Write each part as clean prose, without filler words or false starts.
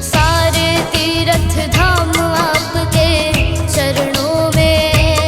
सारे तीर्थ धाम आपके चरणों में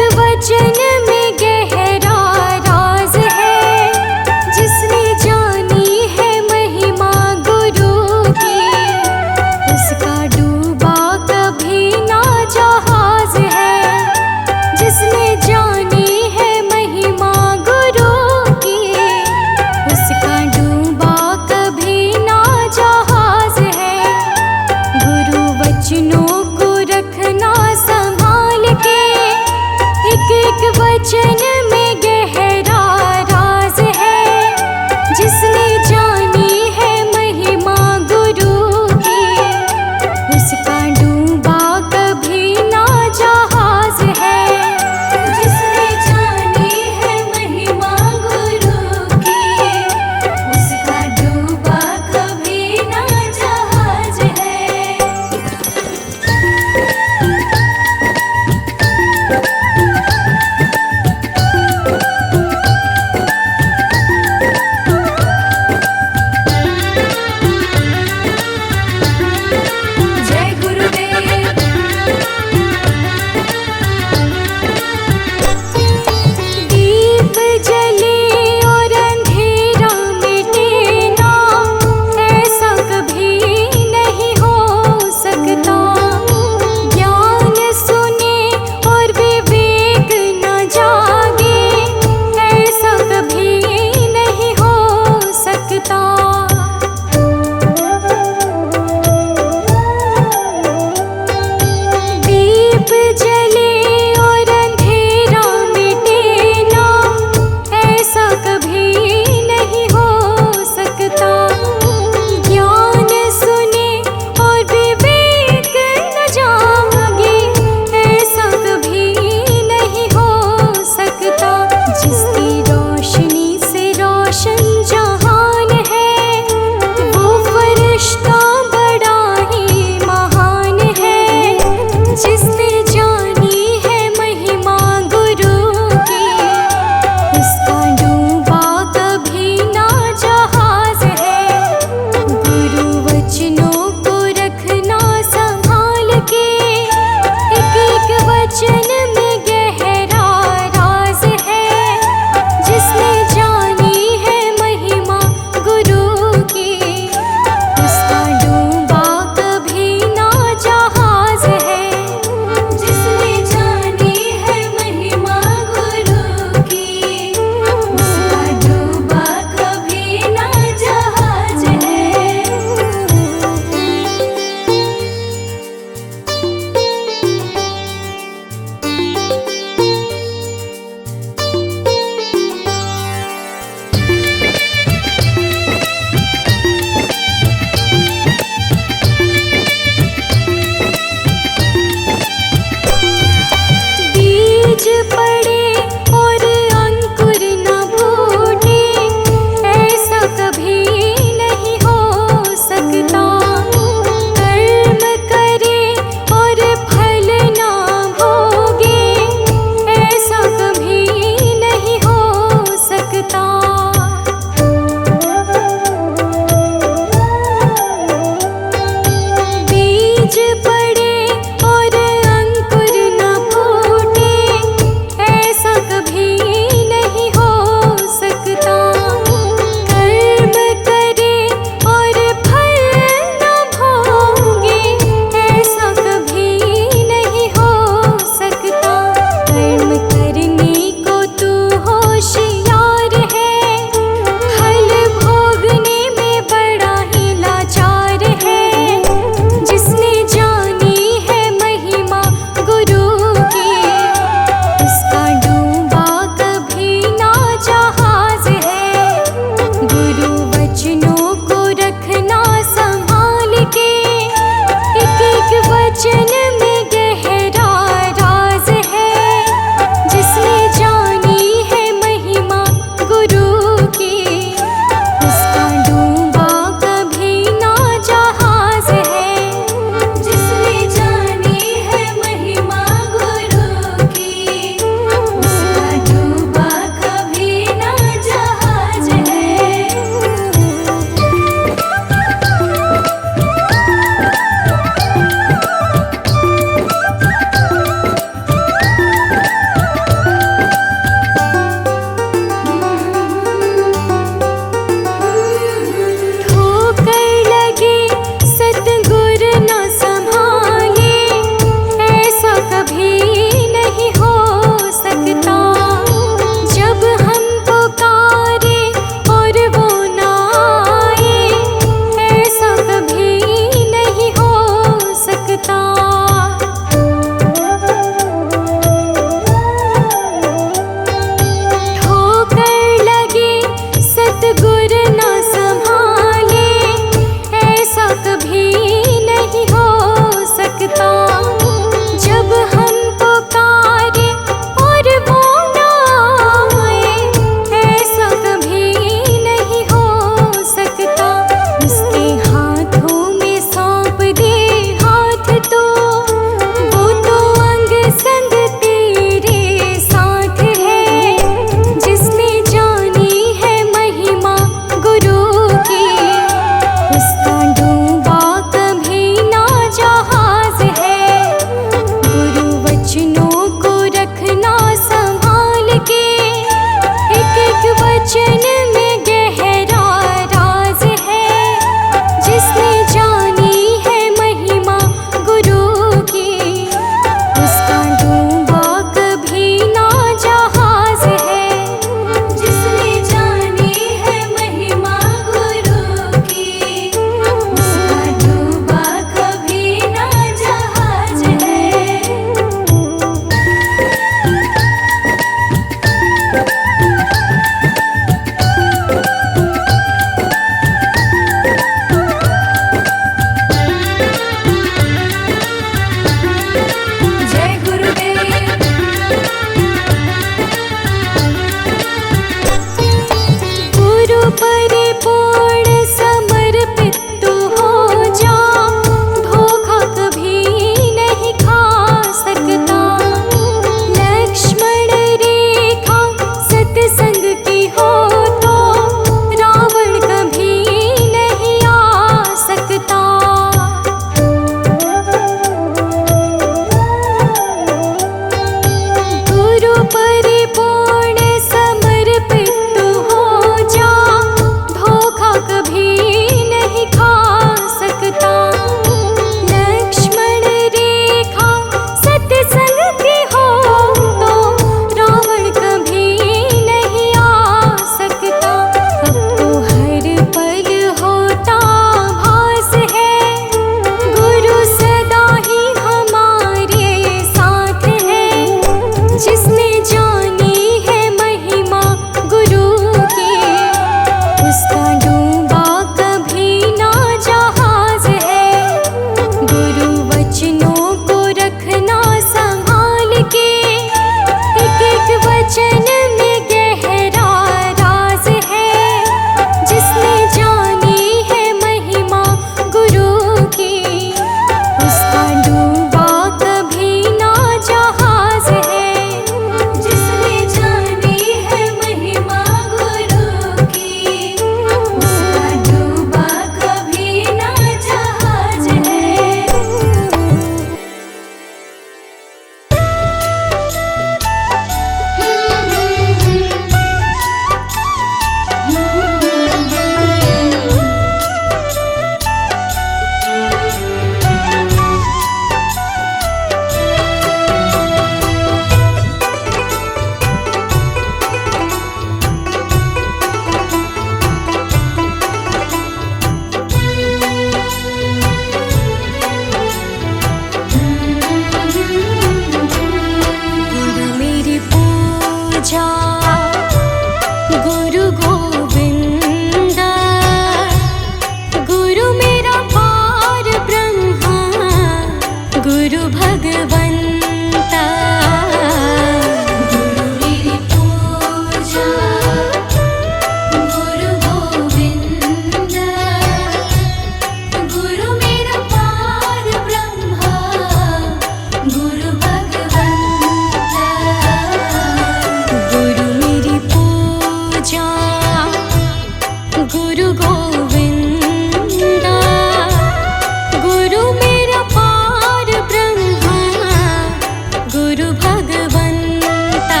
गुरु भगवंता।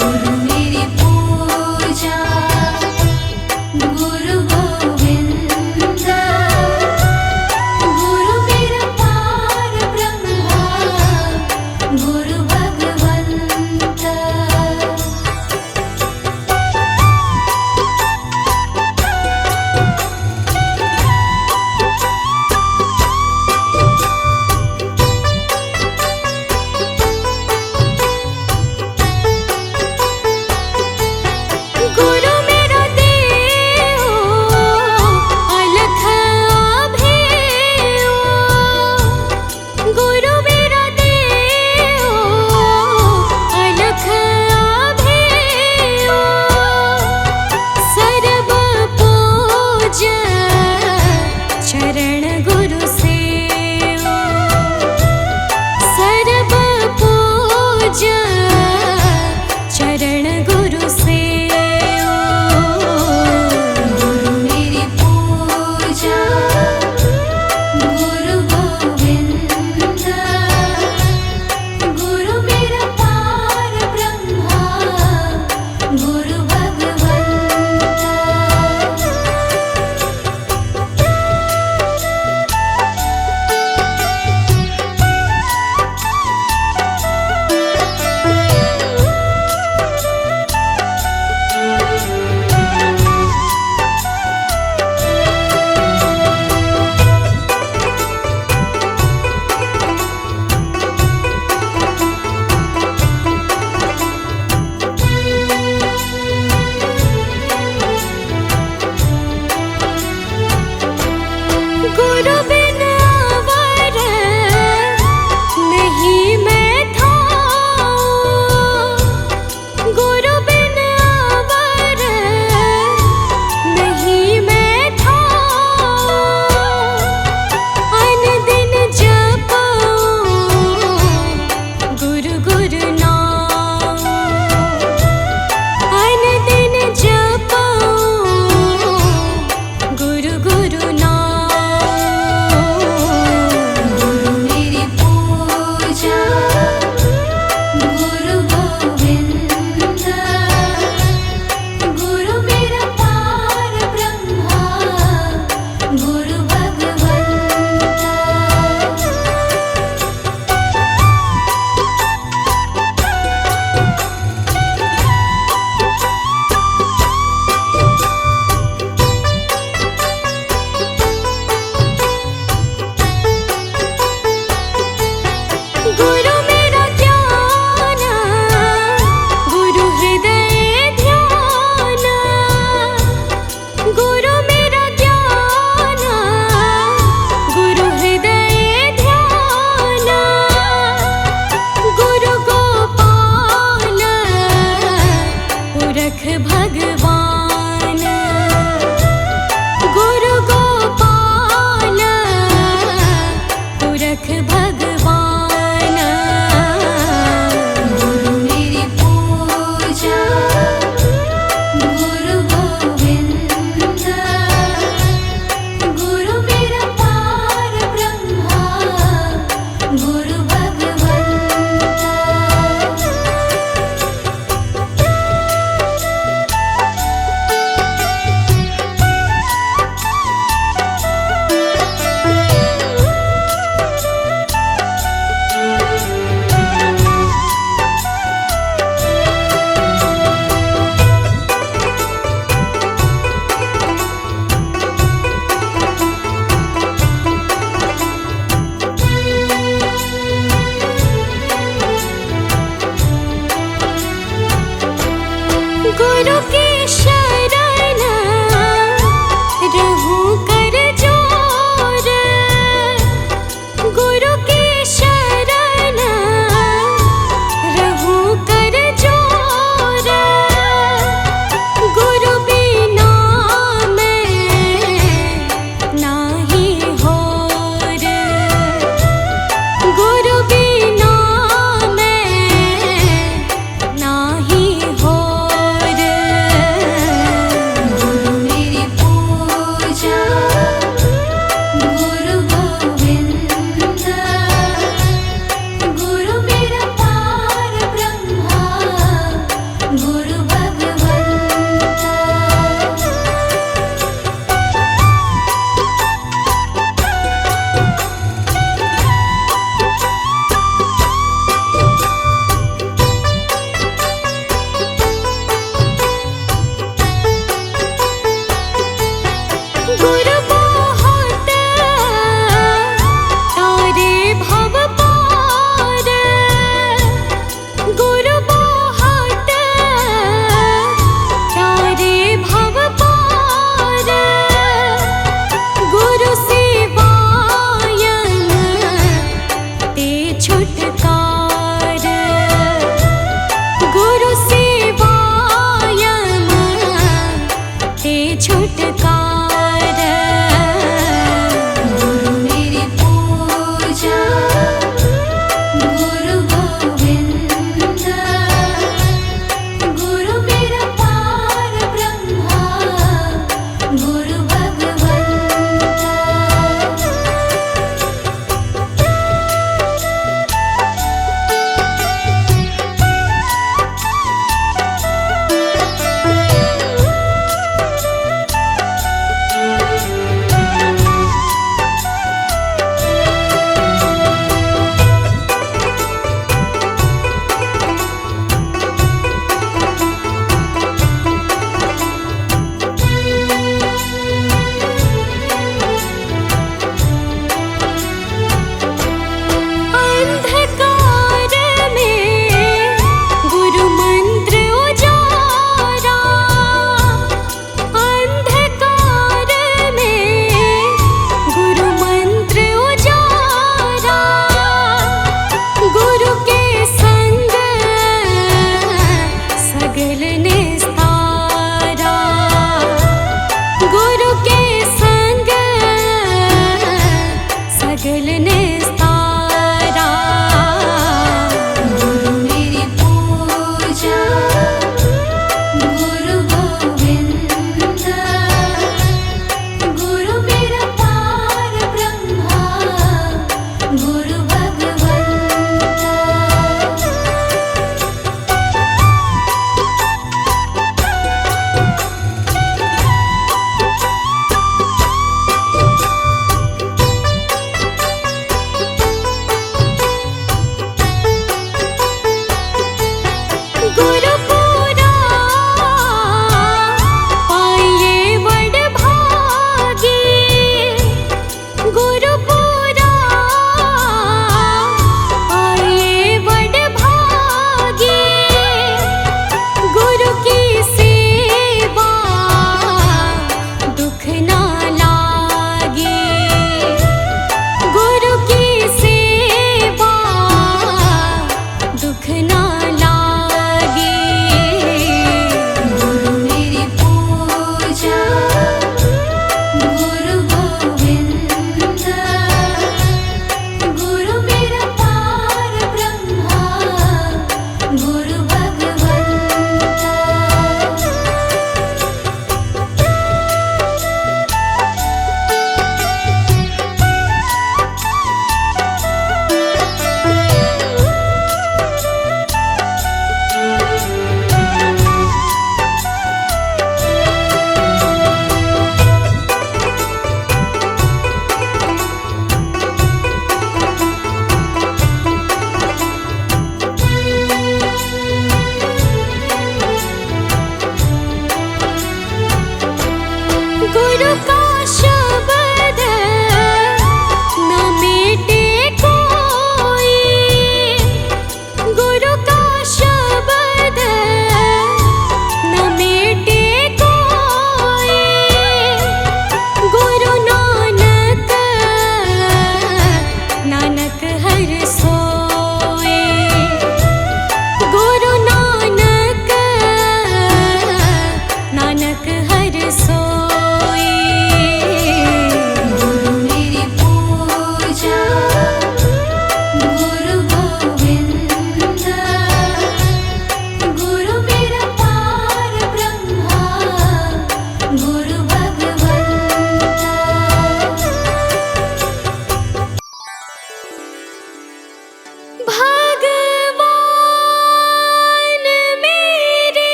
गुरु मेरी पूजा गुरु गोविंदा, गुरु मेरा पार ब्रह्मा गुरु भगवंता।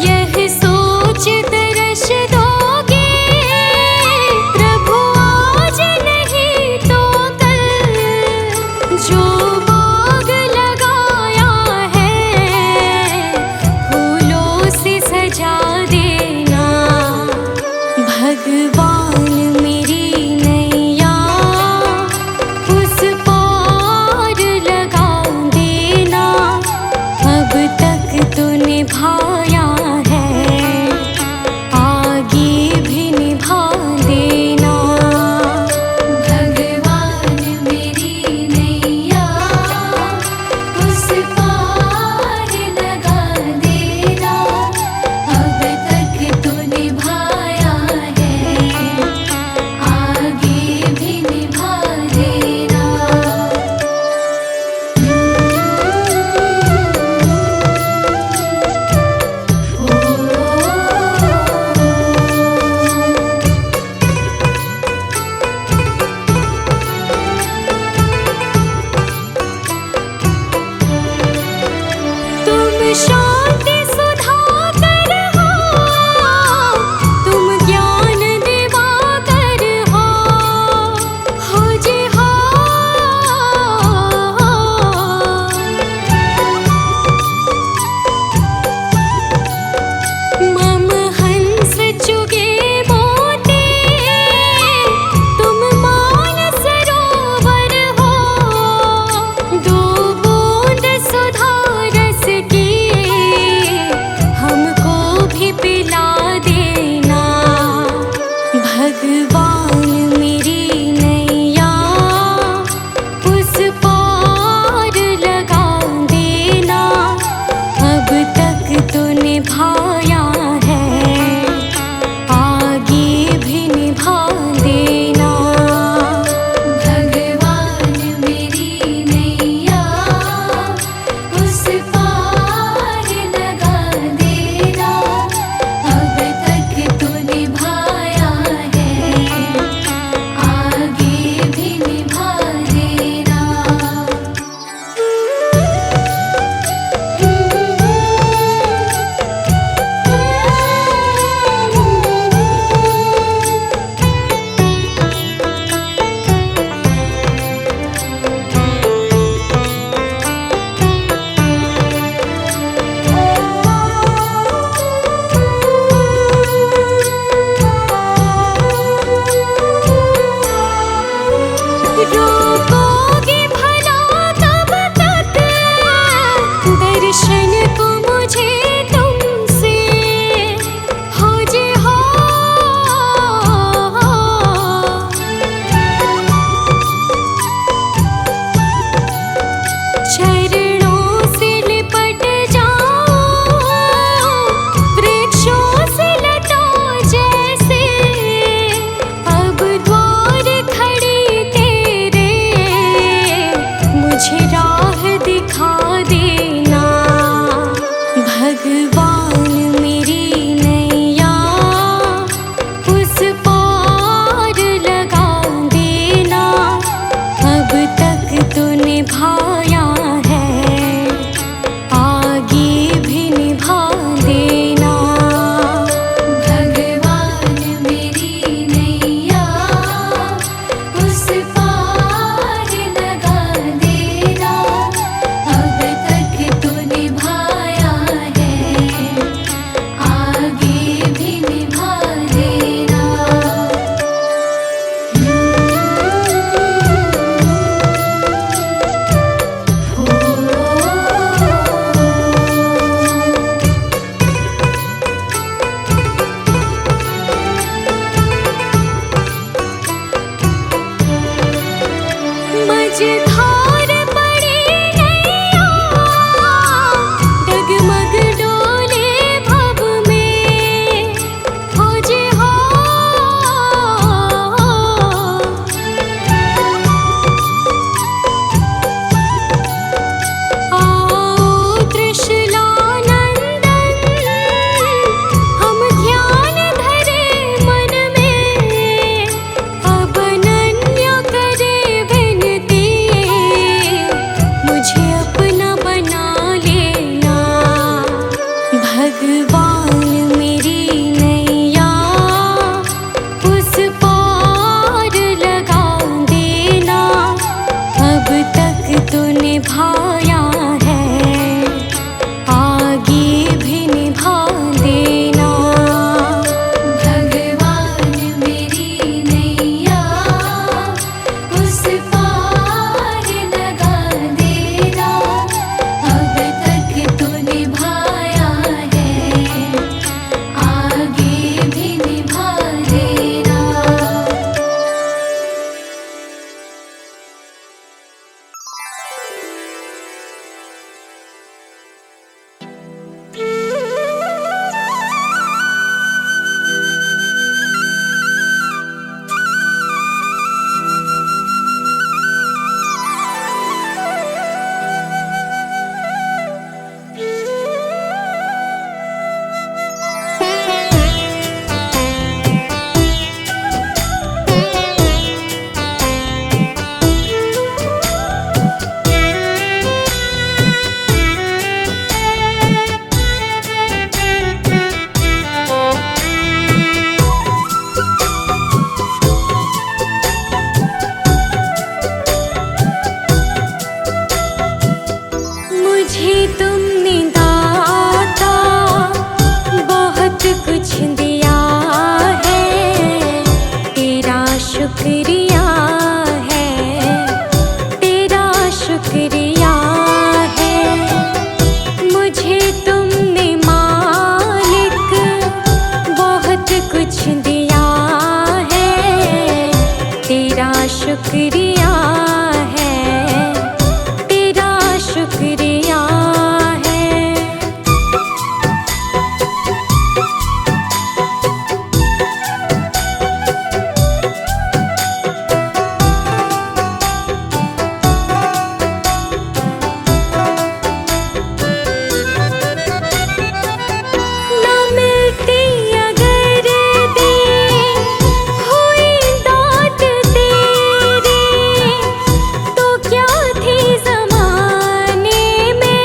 यह सोच तरस दोगे प्रभु आज नहीं तो कल, जो बाग लगाया है फूलों से सजा देना। भगवान मेरी नैया उस पार लगा देना। अब तक तो निभाया है, आगे भी निभा देना। भगवान मेरी नैया उस पार लगा देना। अब तक तो निभाया है, आगे भी निभा देना। तुम शांति सुधाकर हो, तुम ज्ञान दिवाकर हो जी हो। मम हंस चुगे मोती, तुम मान सरोवर हो। दो बूंद सुधा रस की हमको भी पिला देना। भगवान मेरी नैया उस पार लगा देना। अब तक तो निभाया है, आगे भी निभा देना। भगवान मेरी नैया उस पार लगा देना। अब तक तो निभाया है, आगे भी निभा देना। भगवान मेरी नैया उस पार लगा देना, अब तक तो निभाया है, आगे भी निभा देना। भगवान मेरी नैया उस पार लगा देना, अब तक तो निभाया है, आगे भी निभा देना। मुझे तुमने दाता बहुत कुछ दिया है, तेरा शुक्रिया है, तेरा शुक्रिया है। मुझे तुमने मालिक बहुत कुछ दिया है, तेरा शुक्रिया है, तेरा शुक्रिया है। ना मिलती अगर दे हुई दात तेरी, तो क्या थी ज़माने में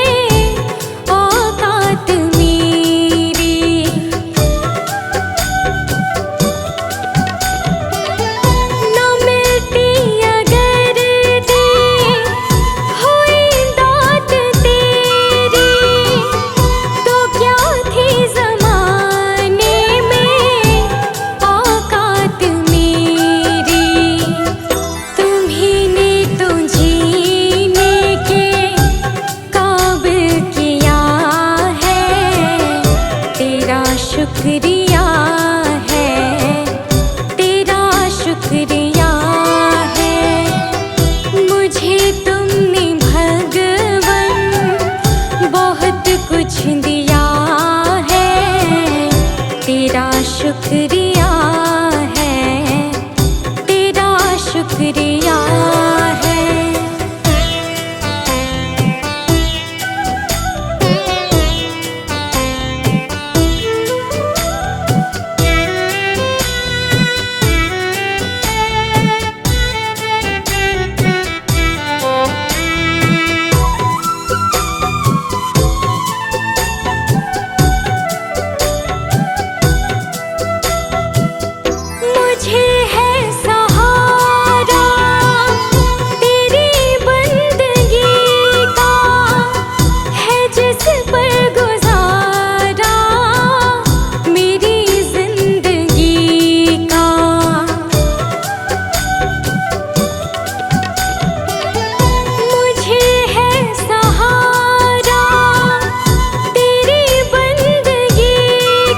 औकात मेरी। ना मिलती अगर दे हुई दात तेरी, तो क्या थी ज़माने में औकात मेरी। तुम्हीं ने तो जीने के काबिल किया है, तेरा शुक्रिया है, तेरा शुक्रिया है। मुझे तुमने भगवन बहुत कुछ दिया है, तेरा शुक्रिया है, तेरा शुक्रिया है। मुझे है सहारा तेरी बंदगी का, है जिस पर गुजारा मेरी जिंदगी का। मुझे है सहारा तेरी बंदगी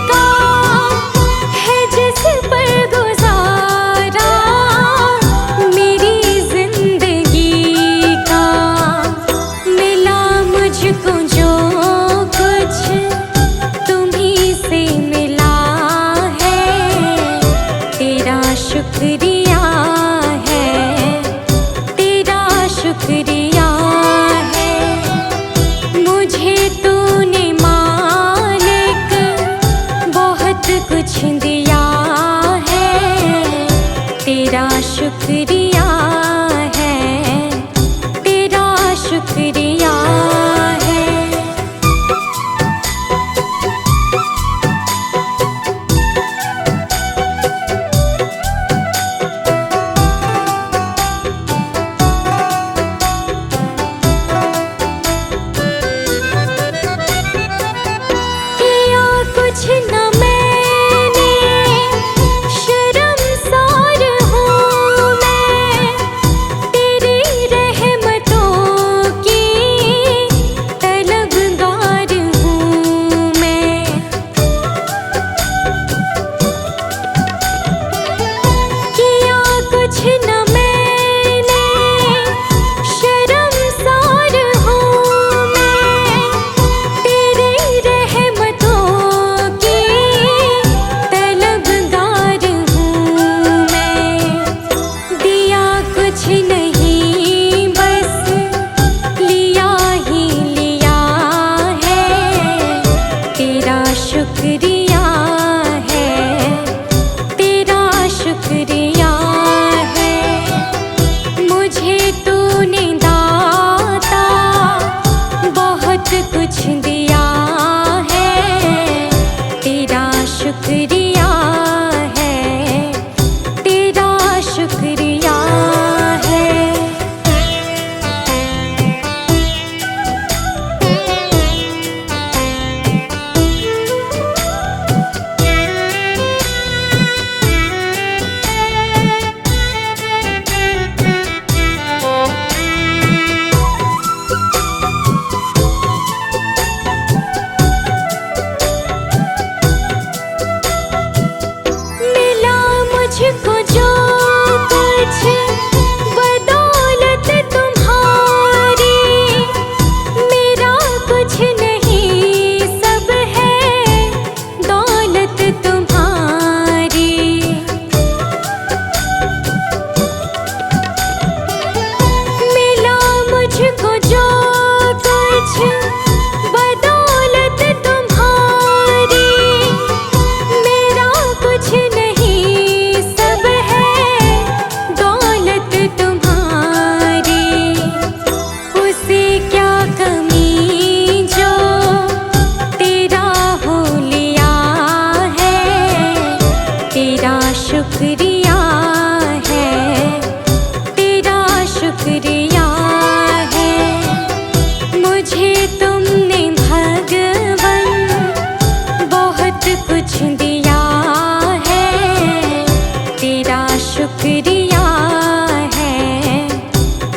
का, है जिस पर गुजारा मेरी जिंदगी का। मिला मुझको जो कुछ तुम्हीं से मिला है, तेरा शुक्रिया है, तेरा शुक्रिया है। मुझे तूने मालिक बहुत कुछ दिया है, तेरा शुक्रिया है, तेरा शुक्रिया है। शुक्रिया है, तेरा शुक्रिया है। मुझे तूने दाता बहुत कुछ दिया है, तेरा शुक्रिया है, तेरा शुक्रिया है। मिला मुझको जो कुछ बदौलत तुम्हारी, मेरा कुछ नहीं सब है दौलत तुम्हारी। मिला मुझको जो कुछ बदौलत तुम्हारी, मेरा कुछ नहीं सब है दौलत तुम्हारी। उसे क्या कमी जो तेरा हो लिया है, तेरा शुक्रिया है, तेरा शुक्रिया है। मुझे तुमने भगवन बहुत कुछ दिया है, तेरा शुक्रिया है,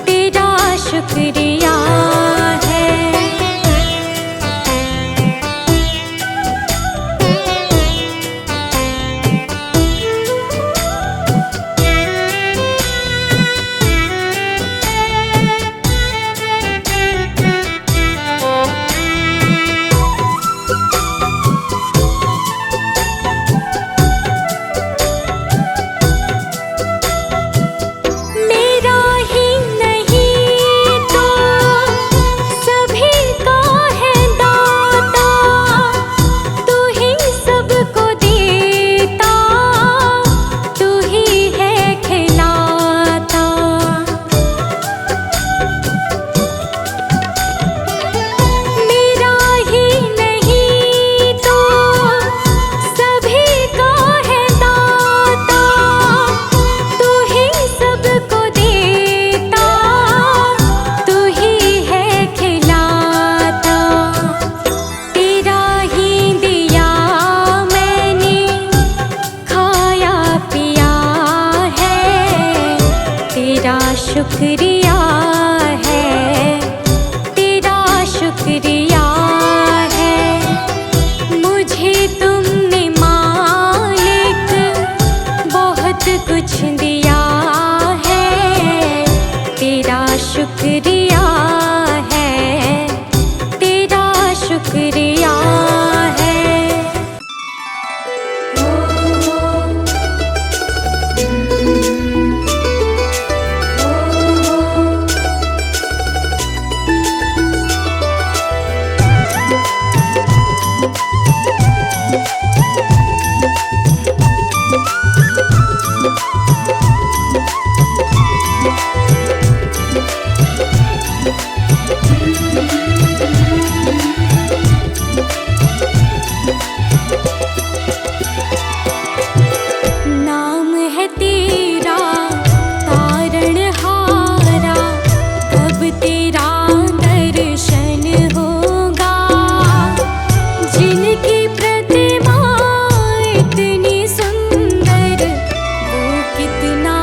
तेरा शुक्रिया है। मेरा ही नहीं तो सभी का है दाता, तू ही सबको देता, तू ही है खिलाता। मेरा ही नहीं तो सभी का है दाता, तू ही सबको देता, तू ही है खिलाता। तेरा ही दिया मैंने खाया पिया है, तेरा शुक्रिया है, तेरा शुक्रिया है। मुझे तुमने मालिक बहुत कुछ दिया है, तेरा शुक्रिया है, तेरा शुक्रिया है। नाम है तेरा तारणहारा, कब तेरा दर्शन होगा। जिनकी प्रतिमा इतनी सुंदर, वो कितना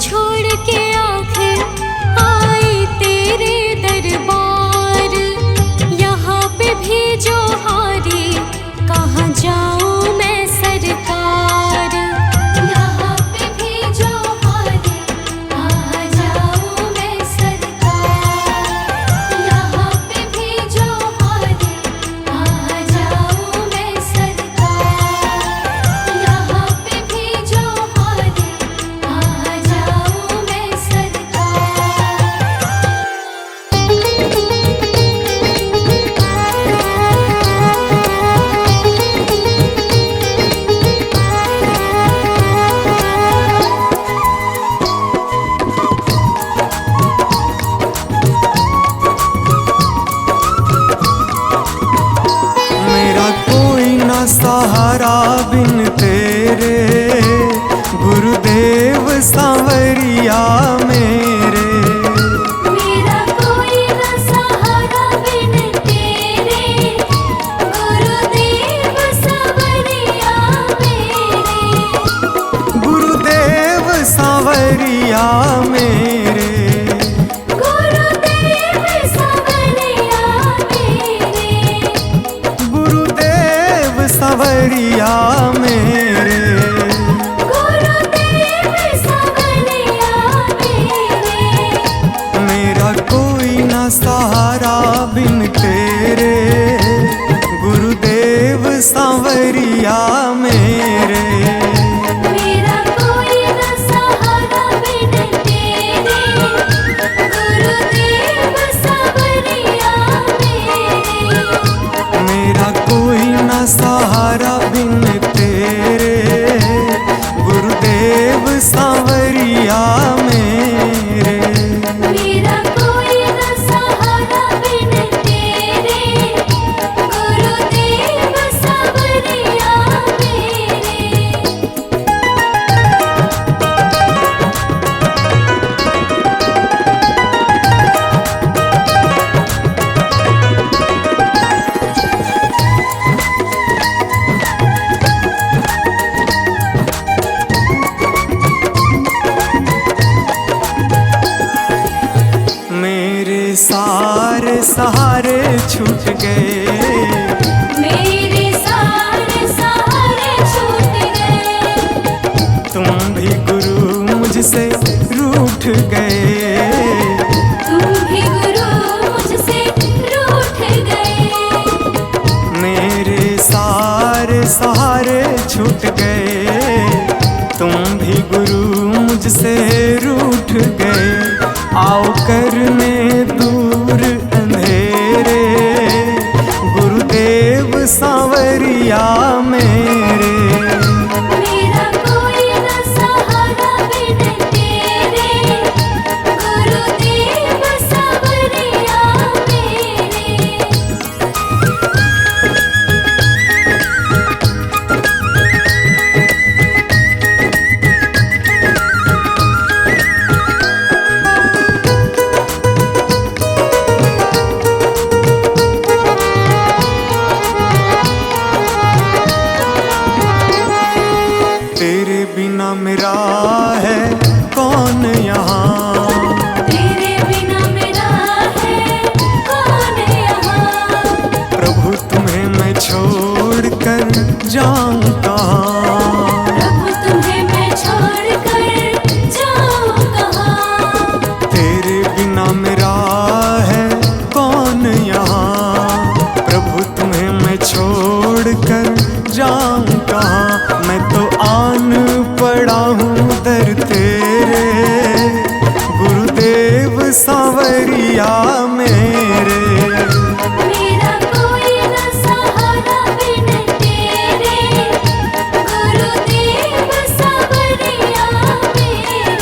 छोड़ के आखिर आए तेरे दरबार। यहाँ पे भी जो हारे कहाँ जाऊँ मैं सरकार। यहाँ पे भी जो हारे कहाँ जाऊँ मैं सरकार। यहाँ पे भी जो हारे कहाँ जाऊँ मैं सरकार। यहाँ पे भी जो हारे कहाँ जाऊँ मैं मेरा कोई ना सहारा बिन तेरे, गुरुदेव सांवरिया मेरे। मेरा कोई न सहारा बिन तेरे, गुरुदेव सांवरिया मेरे। गुरुदेव सांवरिया मेरे। गुरुदेव सांवरिया मेरे। गुरुदेव सांवरिया मेरे। गुरुदेव सांवरिया मेरे। मेरा कोई ना सहारा बिन तेरे, गुरुदेव सांवरिया मेरे। मेरा कोई न सहारा बिन तेरे, गुरुदेव सांवरिया मेरे। मेरा कोई ना सहारा बिन तेरे, गुरुदेव सांवरिया मेरे। मेरा कोई न सहारा बिन तेरे, गुरुदेव सांवरिया मेरे। मेरे सारे सहारे छूट गए। मेरे सारे सहारे छूट गए। तुम भी गुरु मुझसे रूठ गए। तुम भी गुरु मुझसे रूठ गए। मेरे सारे सहारे छूट गए। तुम भी गुरु मुझसे रूठ गए। आओ करने दूर अंधेरे, गुरुदेव सांवरिया मेरे। मेरा कोई न सहारा बिन तेरे, गुरुदेव सांवरिया मेरे। तेरे बिना मेरा है कौन यहाँ। तेरे बिना मेरा है कौन यहाँ। प्रभु तुम्हें मैं छोड़ कर जाऊँ कहाँ। प्रभु तुम्हें मैं छोड़ कर जाऊँ कहाँ। तेरे बिना मेरा है कौन यहाँ। प्रभु तुम्हें मैं छोड़ कर जाऊँ कहाँ। मैं तो आन पड़ा हूँ दर तेरे, गुरुदेव सांवरिया मेरे। मेरा कोई न सहारा बिन तेरे, गुरुदेव सांवरिया मेरे।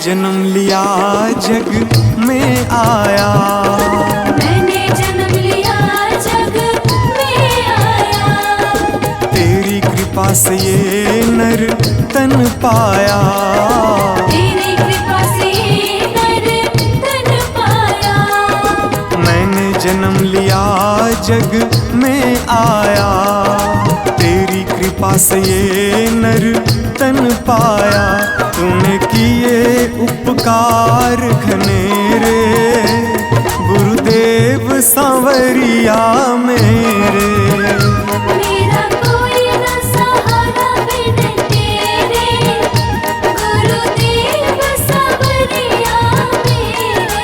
जन्म लिया जग में आया, मैंने जन्म लिया जग में आया। कृपा से ये नर तन पाया। तेरी कृपा से नर तन पाया। मैंने जन्म लिया जग में आया, तेरी कृपा से ये नर तन पाया। तूने किए उपकार घनेरे, गुरुदेव सांवरिया मेरे। मेरा कोई न सहारा बिन तेरे, गुरुदेव सांवरिया मेरे।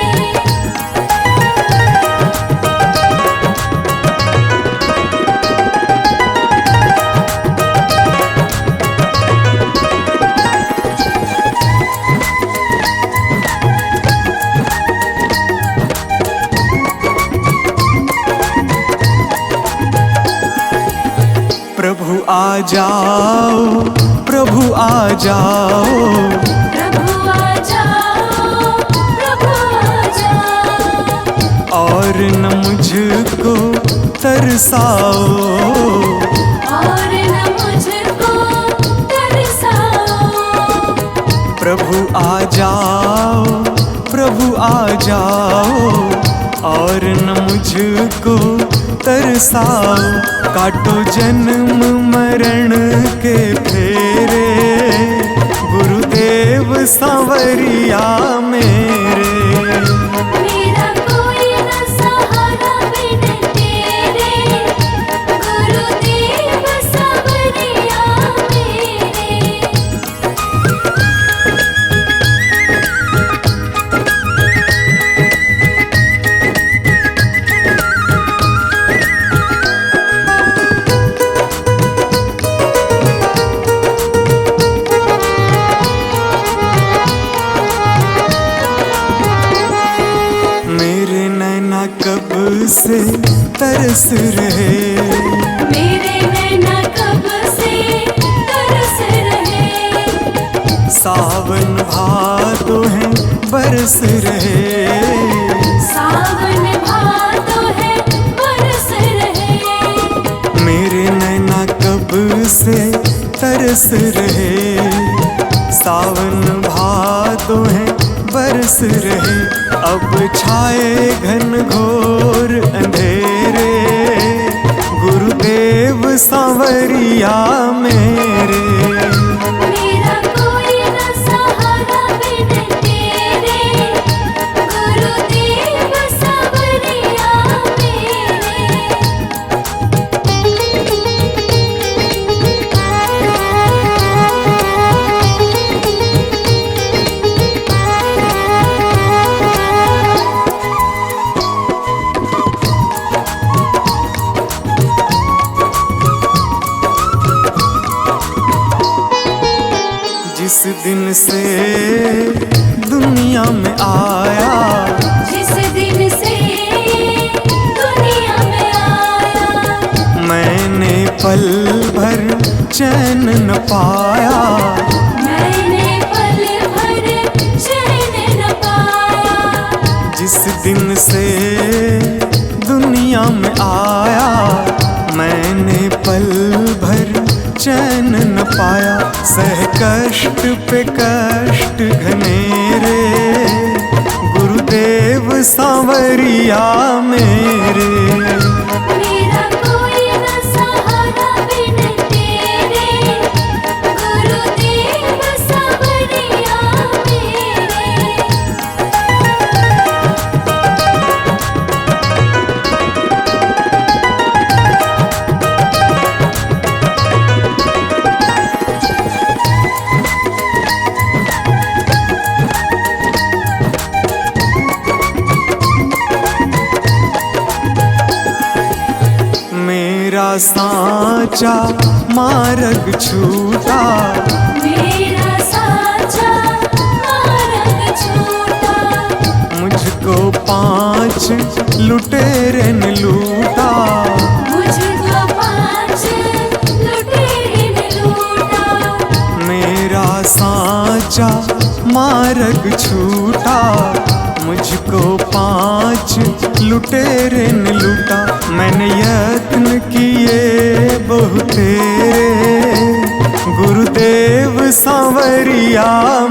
प्रभु आ जाओ, प्रभु आ जाओ, प्रभु आ जाओ, प्रभु आ जाओ। और न मुझको तरसाओ, और न मुझको तरसाओ। प्रभु आ जाओ, प्रभु आ जाओ, और न मुझको तरसाओ। काटो जन्म मरण के फेरे, गुरुदेव सांवरिया मेरे। मेरा कोई न सहारा बिन तेरे, गुरुदेव सांवरिया मेरे। मेरे नैना कब से तरस रहे, मेरे नैना कब से तरस रहे। सावन भादो है बरस रहे। सावन भादो है बरस रहे। मेरे नैना कब से तरस रहे, सावन भादो है बरस रहे। अब छाए घन घोर अंधेरे, गुरुदेव सांवरिया मेरे। मेरा कोई न सहारा बिन तेरे, गुरुदेव सांवरिया जिस दिन से दुनिया में आया, जिस दिन से दुनिया में आया। मैंने पल भर चैन न पाया। मैंने पल भर चैन न पाया। जिस दिन से दुनिया में आया, मैंने पल भर चैन न पाया। सह कष्ट पे कष्ट घनेरे, गुरुदेव सांवरिया मेरे। मेरा कोई न सहारा बिन तेरे, गुरुदेव सांवरिया मेरे। मेरा साचा मार्ग छूटा, मेरा साचा मार्ग छूटा। मुझको 5 लुटेरे ने लूटा। मुझको 5 लुटेरे ने लूटा। मेरा साचा मार्ग छूटा, मुझको 5 लुटेरे ने लूटा। मैंने यत्न किए बहुतेरे, क्या